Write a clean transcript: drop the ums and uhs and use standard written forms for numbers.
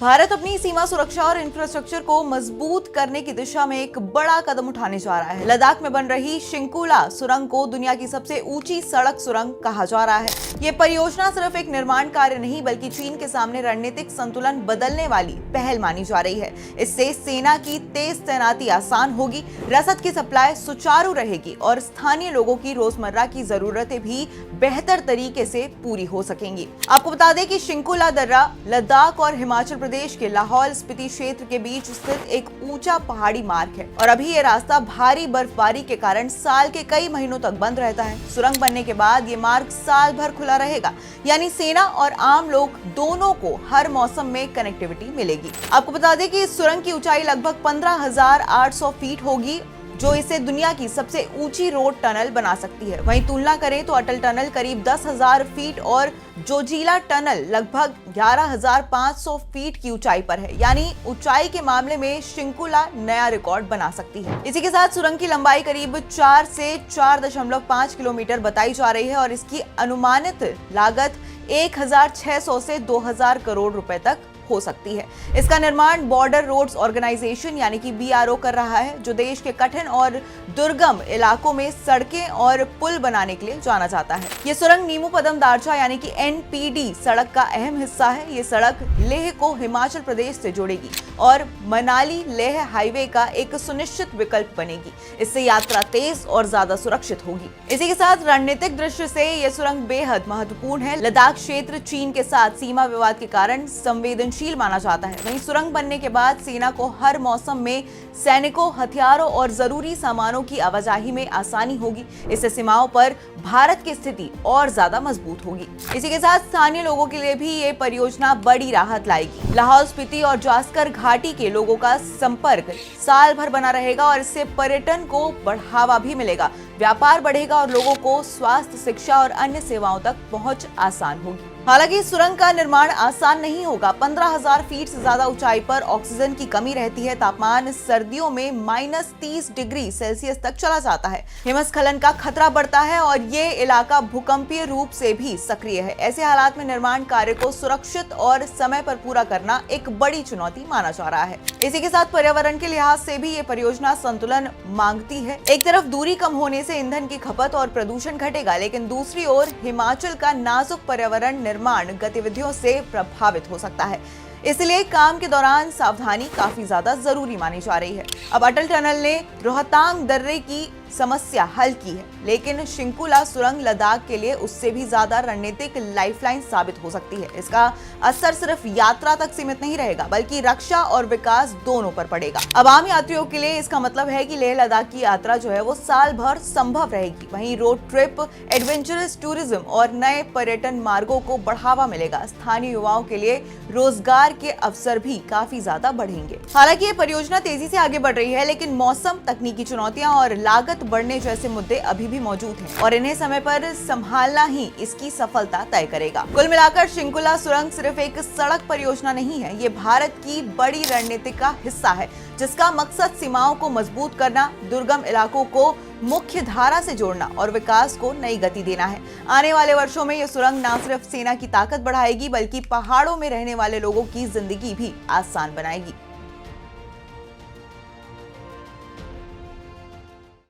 भारत अपनी सीमा सुरक्षा और इंफ्रास्ट्रक्चर को मजबूत करने की दिशा में एक बड़ा कदम उठाने जा रहा है। लद्दाख में बन रही शिंकुला सुरंग को दुनिया की सबसे ऊंची सड़क सुरंग कहा जा रहा है। ये परियोजना सिर्फ एक निर्माण कार्य नहीं बल्कि चीन के सामने रणनीतिक संतुलन बदलने वाली पहल मानी जा रही है। इससे सेना की तेज तैनाती आसान होगी, रसद की सप्लाई सुचारू रहेगी और स्थानीय लोगों की रोजमर्रा की जरूरतें भी बेहतर तरीके से पूरी हो सकेंगी। आपको बता दें कि शिंकुला दर्रा लद्दाख और हिमाचल प्रदेश के लाहौल स्पीति क्षेत्र के बीच स्थित एक ऊंचा पहाड़ी मार्ग है और अभी ये रास्ता भारी बर्फबारी के कारण साल के कई महीनों तक बंद रहता है। सुरंग बनने के बाद ये मार्ग साल भर खुला रहेगा, यानी सेना और आम लोग दोनों को हर मौसम में कनेक्टिविटी मिलेगी। आपको बता दें कि इस सुरंग की ऊंचाई लगभग 15,800 फीट होगी, जो इसे दुनिया की सबसे ऊंची रोड टनल बना सकती है। वहीं तुलना करें तो अटल टनल करीब 10,000 फीट और जोजिला टनल लगभग 11,500 फीट की ऊंचाई पर है, यानी ऊंचाई के मामले में शिंकुला नया रिकॉर्ड बना सकती है। इसी के साथ सुरंग की लंबाई करीब 4 से 4.5 किलोमीटर बताई जा रही है और इसकी अनुमानित लागत 1,600 से 2,000 करोड़ रुपए तक हो सकती है। इसका निर्माण बॉर्डर रोड्स ऑर्गेनाइजेशन यानी कि BRO कर रहा है, जो देश के कठिन और दुर्गम इलाकों में सड़कें और पुल बनाने के लिए जाना जाता है। ये सुरंग नीमू पदम दारचा यानी कि NPD सड़क का अहम हिस्सा है। ये सड़क लेह को हिमाचल प्रदेश से जोड़ेगी और मनाली लेह हाईवे का एक सुनिश्चित विकल्प बनेगी। इससे यात्रा तेज और ज्यादा सुरक्षित होगी। इसी के साथ रणनीतिक दृष्टि से ये सुरंग बेहद महत्वपूर्ण है। लद्दाख क्षेत्र चीन के साथ सीमा विवाद के कारण संवेदनशील माना जाता है। वहीं सुरंग बनने के बाद सेना को हर मौसम में सैनिकों, हथियारों और जरूरी सामानों की आवाजाही में आसानी होगी। इससे सीमाओं पर भारत की स्थिति और ज्यादा मजबूत होगी। इसी के साथ स्थानीय लोगों के लिए भी ये परियोजना बड़ी राहत लाएगी। लाहौल स्पीति और जास्कर घाटी के लोगों का संपर्क साल भर बना रहेगा और इससे पर्यटन को बढ़ावा भी मिलेगा, व्यापार बढ़ेगा और लोगों को स्वास्थ्य, शिक्षा और अन्य सेवाओं तक पहुंच आसान होगी। हालांकि सुरंग का निर्माण आसान नहीं होगा। 15,000 फीट से ज्यादा ऊंचाई पर ऑक्सीजन की कमी रहती है। तापमान सर्दियों में -30 डिग्री सेल्सियस तक चला जाता है। हिमस्खलन का खतरा बढ़ता है और ये इलाका भूकंपीय रूप से भी सक्रिय है। ऐसे हालात में निर्माण कार्य को सुरक्षित और समय पर पूरा करना एक बड़ी चुनौती माना जा रहा है। इसी के साथ पर्यावरण के लिहाज से भी ये परियोजना संतुलन मांगती है। एक तरफ दूरी कम होने से ईंधन की खपत और प्रदूषण घटेगा, लेकिन दूसरी ओर हिमाचल का नाजुक पर्यावरण निर्माण गतिविधियों से प्रभावित हो सकता है। इसलिए काम के दौरान सावधानी काफी ज्यादा जरूरी मानी जा रही है। अब अटल टनल ने रोहतांग दर्रे की समस्या हल की है, लेकिन शिंकुला सुरंग लद्दाख के लिए उससे भी ज्यादा रणनीतिक लाइफलाइन साबित हो सकती है। इसका असर सिर्फ यात्रा तक सीमित नहीं रहेगा, बल्कि रक्षा और विकास दोनों पर पड़ेगा। अब आम यात्रियों के लिए इसका मतलब है कि लेह लद्दाख की यात्रा जो है वो साल भर संभव रहेगी। वहीं रोड ट्रिप, एडवेंचरस टूरिज्म और नए पर्यटन मार्गों को बढ़ावा मिलेगा। स्थानीय युवाओं के लिए रोजगार के अवसर भी काफी ज्यादा बढ़ेंगे। हालांकि ये परियोजना तेजी से आगे बढ़ रही है, लेकिन मौसम, तकनीकी चुनौतियां और लागत बढ़ने जैसे मुद्दे अभी भी मौजूद हैं और इन्हें समय पर संभालना ही इसकी सफलता तय करेगा। कुल मिलाकर शिंकुला सुरंग सिर्फ एक सड़क परियोजना नहीं है, ये भारत की बड़ी रणनीति का हिस्सा है, जिसका मकसद सीमाओं को मजबूत करना, दुर्गम इलाकों को मुख्य धारा से जोड़ना और विकास को नई गति देना है। आने वाले वर्षों में यह सुरंग न सिर्फ सेना की ताकत बढ़ाएगी, बल्कि पहाड़ों में रहने वाले लोगों की जिंदगी भी आसान बनाएगी।